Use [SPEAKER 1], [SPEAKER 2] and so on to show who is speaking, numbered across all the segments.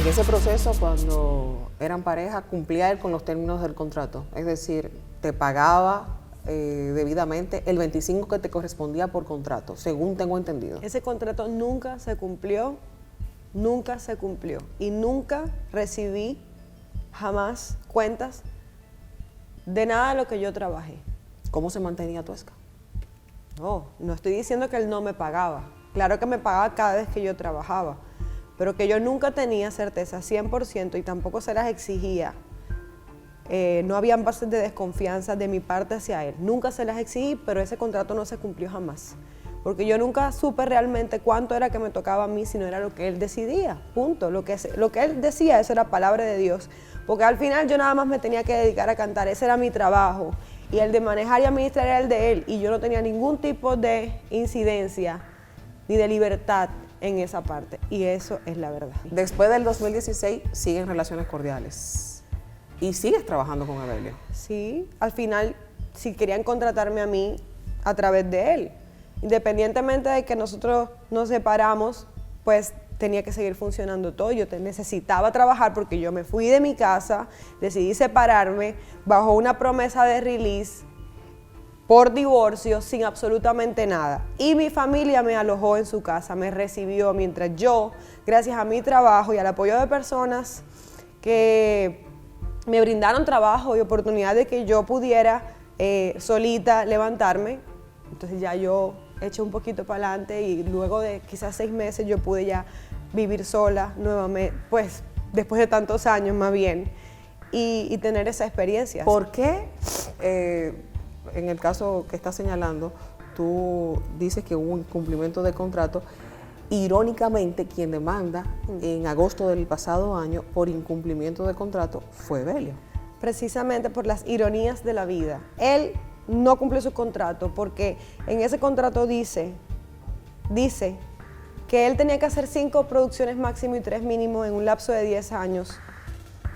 [SPEAKER 1] En ese proceso, cuando eran pareja, cumplía él con los términos del contrato, es decir, te pagaba debidamente el 25 que te correspondía por contrato, según tengo entendido.
[SPEAKER 2] Ese contrato nunca se cumplió y nunca recibí jamás cuentas de nada de lo que yo trabajé.
[SPEAKER 1] ¿Cómo se mantenía Tuesca?
[SPEAKER 2] No estoy diciendo que él no me pagaba. Claro que me pagaba cada vez que yo trabajaba, pero que yo nunca tenía certeza 100% y tampoco se las exigía. No habían bases de desconfianza de mi parte hacia él. Nunca se las exigí, pero ese contrato no se cumplió jamás. Porque yo nunca supe realmente cuánto era que me tocaba a mí, si no era lo que él decidía, punto. Lo que él decía, eso era palabra de Dios. Porque al final yo nada más me tenía que dedicar a cantar, ese era mi trabajo. Y el de manejar y administrar era el de él. Y yo no tenía ningún tipo de incidencia ni de libertad en esa parte. Y eso es la verdad.
[SPEAKER 1] Después del 2016 siguen relaciones cordiales. ¿Y sigues trabajando con Evelio?
[SPEAKER 2] Sí, al final, si querían contratarme a mí, a través de él. Independientemente de que nosotros nos separamos, pues tenía que seguir funcionando todo. Yo necesitaba trabajar porque yo me fui de mi casa, decidí separarme bajo una promesa de release por divorcio sin absolutamente nada. Y mi familia me alojó en su casa, me recibió mientras yo, gracias a mi trabajo y al apoyo de personas que me brindaron trabajo y oportunidad de que yo pudiera solita levantarme. Entonces ya yo eché un poquito para adelante y luego de quizás 6 meses yo pude ya vivir sola nuevamente, pues después de tantos años más bien, y tener esa experiencia.
[SPEAKER 1] ¿Por qué, en el caso que estás señalando, tú dices que hubo un incumplimiento de contrato? Irónicamente, quien demanda en agosto del pasado año por incumplimiento de contrato fue Evelio.
[SPEAKER 2] Precisamente por las ironías de la vida. Él no cumplió su contrato porque en ese contrato dice que él tenía que hacer 5 producciones máximo y 3 mínimo en un lapso de 10 años.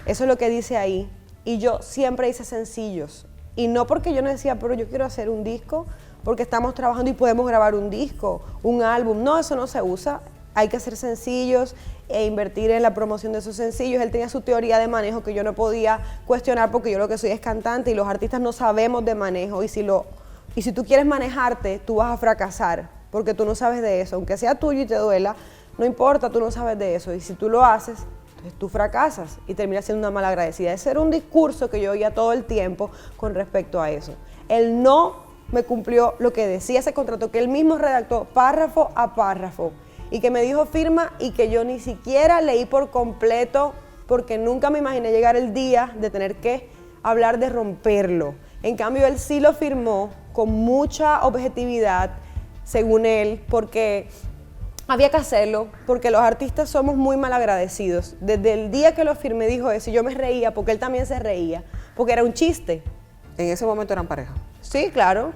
[SPEAKER 2] Eso es lo que dice ahí. Y yo siempre hice sencillos. Y no porque yo no decía, pero yo quiero hacer un disco, porque estamos trabajando y podemos grabar un disco, un álbum. No, eso no se usa. Hay que hacer sencillos e invertir en la promoción de esos sencillos. Él tenía su teoría de manejo que yo no podía cuestionar porque yo lo que soy es cantante y los artistas no sabemos de manejo. Y si tú quieres manejarte, tú vas a fracasar porque tú no sabes de eso. Aunque sea tuyo y te duela, no importa, tú no sabes de eso. Y si tú lo haces, entonces tú fracasas y terminas siendo una malagradecida. Ese era un discurso que yo oía todo el tiempo con respecto a eso. Él no me cumplió lo que decía ese contrato, que él mismo redactó párrafo a párrafo y que me dijo firma y que yo ni siquiera leí por completo porque nunca me imaginé llegar el día de tener que hablar de romperlo. En cambio, él sí lo firmó con mucha objetividad, según él, porque había que hacerlo, porque los artistas somos muy mal agradecidos. Desde el día que lo firmé dijo eso y yo me reía porque él también se reía, porque era un chiste.
[SPEAKER 1] ¿En ese momento eran pareja?
[SPEAKER 2] Sí, claro.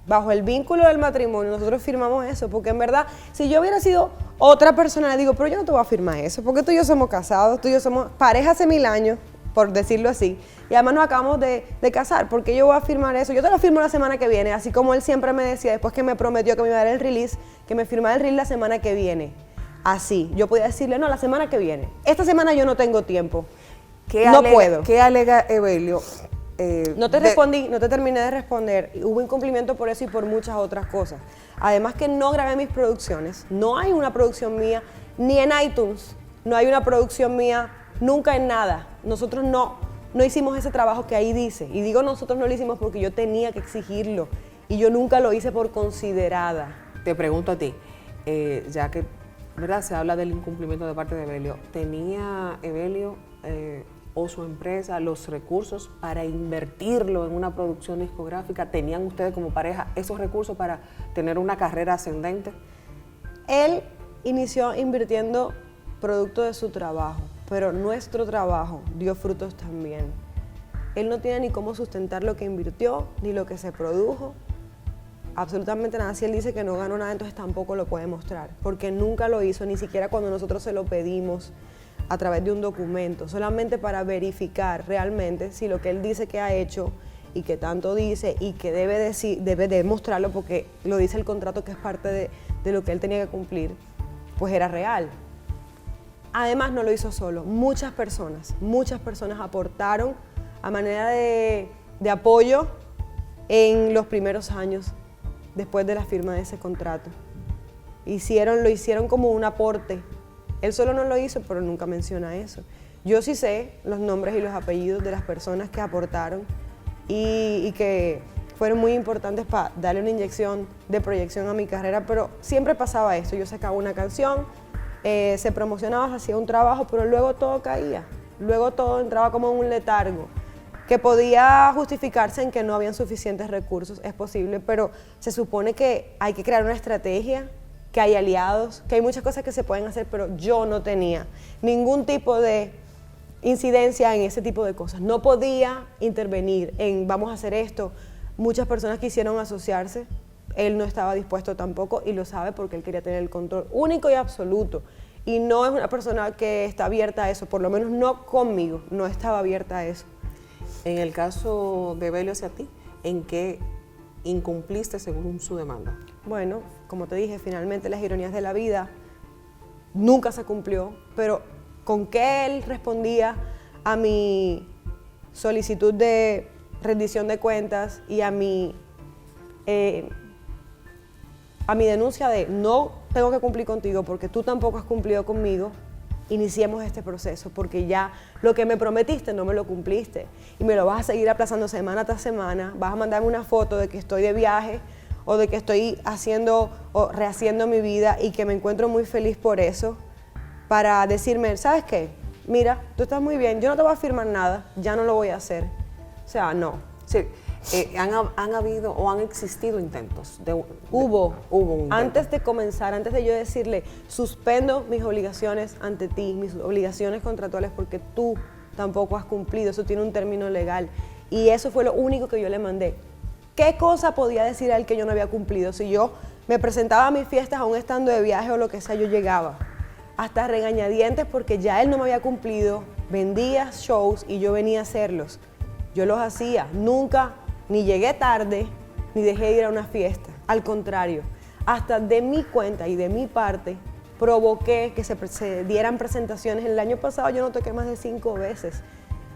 [SPEAKER 2] Bajo el vínculo del matrimonio nosotros firmamos eso, porque en verdad, si yo hubiera sido otra persona, le digo, pero yo no te voy a firmar eso, porque tú y yo somos casados, tú y yo somos pareja hace 1000 años, por decirlo así, y además nos acabamos de casar, porque yo voy a firmar eso, yo te lo firmo la semana que viene, así como él siempre me decía, después que me prometió que me iba a dar el release, que me firmara el release la semana que viene. Así, yo podía decirle, no, la semana que viene. Esta semana yo no tengo tiempo, no puedo.
[SPEAKER 1] ¿Qué alega Evelio?
[SPEAKER 2] No te respondí, no te terminé de responder. Hubo incumplimiento por eso y por muchas otras cosas. Además que no grabé mis producciones. No hay una producción mía, ni en iTunes. No hay una producción mía, nunca en nada. Nosotros no hicimos ese trabajo que ahí dice. Y digo nosotros no lo hicimos porque yo tenía que exigirlo. Y yo nunca lo hice por considerada.
[SPEAKER 1] Te pregunto a ti, ya que, ¿verdad?, se habla del incumplimiento de parte de Evelio. ¿Tenía Evelio o su empresa los recursos para invertirlo en una producción discográfica? ¿Tenían ustedes como pareja esos recursos para tener una carrera ascendente?
[SPEAKER 2] Él inició invirtiendo producto de su trabajo, pero nuestro trabajo dio frutos también. Él no tiene ni cómo sustentar lo que invirtió, ni lo que se produjo, absolutamente nada. Si él dice que no ganó nada, entonces tampoco lo puede mostrar, porque nunca lo hizo, ni siquiera cuando nosotros se lo pedimos a través de un documento, solamente para verificar realmente si lo que él dice que ha hecho y que tanto dice y que debe demostrarlo porque lo dice el contrato que es parte de lo que él tenía que cumplir, pues era real. además no lo hizo solo, muchas personas aportaron a manera de apoyo en los primeros años después de la firma de ese contrato. Lo hicieron como un aporte. Él solo no lo hizo, pero nunca menciona eso. Yo sí sé los nombres y los apellidos de las personas que aportaron y que fueron muy importantes para darle una inyección de proyección a mi carrera, pero siempre pasaba esto. Yo sacaba una canción, se promocionaba, se hacía un trabajo, pero luego todo caía. Luego todo entraba como en un letargo, que podía justificarse en que no habían suficientes recursos, es posible, pero se supone que hay que crear una estrategia, que hay aliados, que hay muchas cosas que se pueden hacer, pero yo no tenía ningún tipo de incidencia en ese tipo de cosas. No podía intervenir en vamos a hacer esto. Muchas personas quisieron asociarse, él no estaba dispuesto tampoco y lo sabe porque él quería tener el control único y absoluto. Y no es una persona que está abierta a eso, por lo menos no conmigo, no estaba abierta a eso.
[SPEAKER 1] En el caso de Evelio hacia ti, ¿en qué incumpliste según su demanda?
[SPEAKER 2] Bueno, como te dije, finalmente las ironías de la vida nunca se cumplió, pero con qué él respondía a mi solicitud de rendición de cuentas y a mi denuncia de no tengo que cumplir contigo porque tú tampoco has cumplido conmigo, iniciemos este proceso porque ya lo que me prometiste no me lo cumpliste y me lo vas a seguir aplazando semana tras semana, vas a mandarme una foto de que estoy de viaje o de que estoy haciendo o rehaciendo mi vida y que me encuentro muy feliz por eso, para decirme, ¿sabes qué? Mira, tú estás muy bien, yo no te voy a firmar nada, ya no lo voy a hacer. O sea, no.
[SPEAKER 1] Sí, han habido o han existido intentos.
[SPEAKER 2] Hubo un intento.
[SPEAKER 1] Antes
[SPEAKER 2] de comenzar, antes de yo decirle, suspendo mis obligaciones ante ti, mis obligaciones contractuales porque tú tampoco has cumplido, eso tiene un término legal. Y eso fue lo único que yo le mandé. ¿Qué cosa podía decir a él que yo no había cumplido? Si yo me presentaba a mis fiestas aún estando de viaje o lo que sea, yo llegaba. Hasta regañadientes porque ya él no me había cumplido, vendía shows y yo venía a hacerlos. Yo los hacía, nunca ni llegué tarde ni dejé de ir a una fiesta. Al contrario, hasta de mi cuenta y de mi parte provoqué que se dieran presentaciones. El año pasado yo no toqué más de 5 veces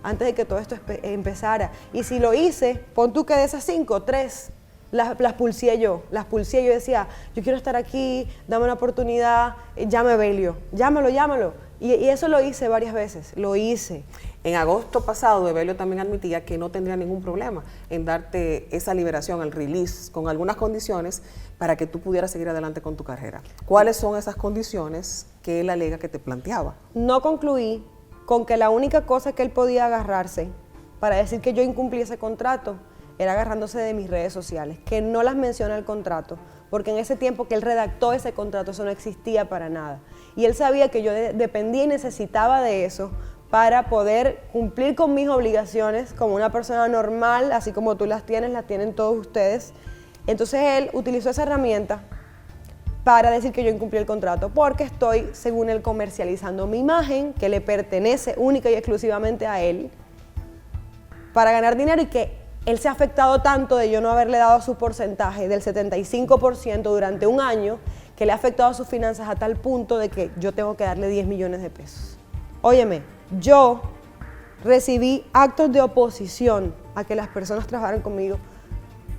[SPEAKER 2] antes de que todo esto empezara. Y si lo hice, pon tú que de esas 5, 3 las pulsé yo. Yo decía, yo quiero estar aquí, dame una oportunidad, llame a Evelio, llámalo. Y eso lo hice varias veces, lo hice.
[SPEAKER 1] En agosto pasado, Evelio también admitía que no tendría ningún problema en darte esa liberación, el release, con algunas condiciones para que tú pudieras seguir adelante con tu carrera. ¿Cuáles son esas condiciones que él alega que te planteaba?
[SPEAKER 2] No concluí con que la única cosa que él podía agarrarse para decir que yo incumplí ese contrato era agarrándose de mis redes sociales, que no las menciona el contrato, porque en ese tiempo que él redactó ese contrato eso no existía para nada. Y él sabía que yo dependía y necesitaba de eso para poder cumplir con mis obligaciones como una persona normal, así como tú las tienen todos ustedes. Entonces él utilizó esa herramienta para decir que yo incumplí el contrato, porque estoy, según él, comercializando mi imagen, que le pertenece única y exclusivamente a él, para ganar dinero y que él se ha afectado tanto de yo no haberle dado su porcentaje del 75% durante un año, que le ha afectado a sus finanzas a tal punto de que yo tengo que darle 10 millones de pesos. Óyeme, yo recibí actos de oposición a que las personas trabajaran conmigo,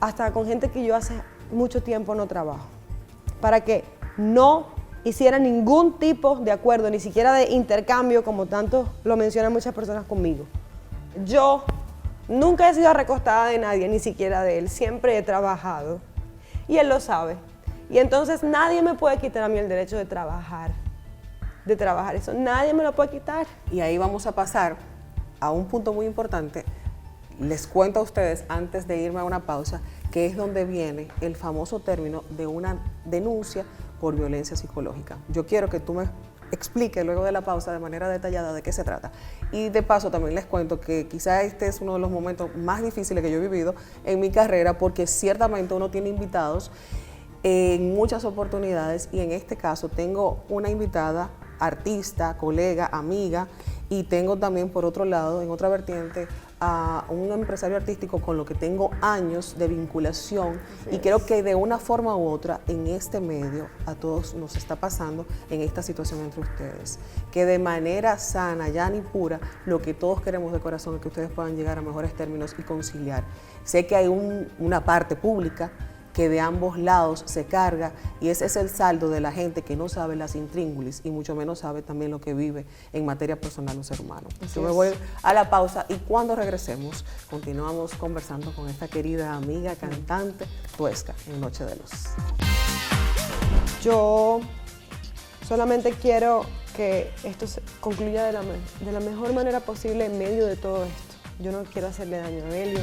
[SPEAKER 2] hasta con gente que yo hace mucho tiempo no trabajo, para que no hiciera ningún tipo de acuerdo, ni siquiera de intercambio, como tanto lo mencionan muchas personas conmigo. Yo nunca he sido recostada de nadie, ni siquiera de él. Siempre he trabajado y él lo sabe. Y entonces nadie me puede quitar a mí el derecho de trabajar. Eso nadie me lo puede quitar.
[SPEAKER 1] Y ahí vamos a pasar a un punto muy importante. Les cuento a ustedes, antes de irme a una pausa, que es donde viene el famoso término de una denuncia por violencia psicológica. Yo quiero que tú me explique luego de la pausa de manera detallada de qué se trata. Y de paso también les cuento que quizá este es uno de los momentos más difíciles que yo he vivido en mi carrera, porque ciertamente uno tiene invitados en muchas oportunidades y en este caso tengo una invitada, artista, colega, amiga, y tengo también por otro lado, en otra vertiente, a un empresario artístico con lo que tengo años de vinculación y creo que de una forma u otra en este medio a todos nos está pasando en esta situación entre ustedes, que de manera sana, llana y pura, lo que todos queremos de corazón es que ustedes puedan llegar a mejores términos y conciliar. Sé que hay una parte pública que de ambos lados se carga y ese es el saldo de la gente que no sabe las intríngulis y mucho menos sabe también lo que vive en materia personal un ser humano. Yo me voy a la pausa y cuando regresemos continuamos conversando con esta querida amiga cantante Tuesca en Noche de Luz.
[SPEAKER 2] Yo solamente quiero que esto se concluya de la mejor manera posible en medio de todo esto. Yo no quiero hacerle daño a Evelio.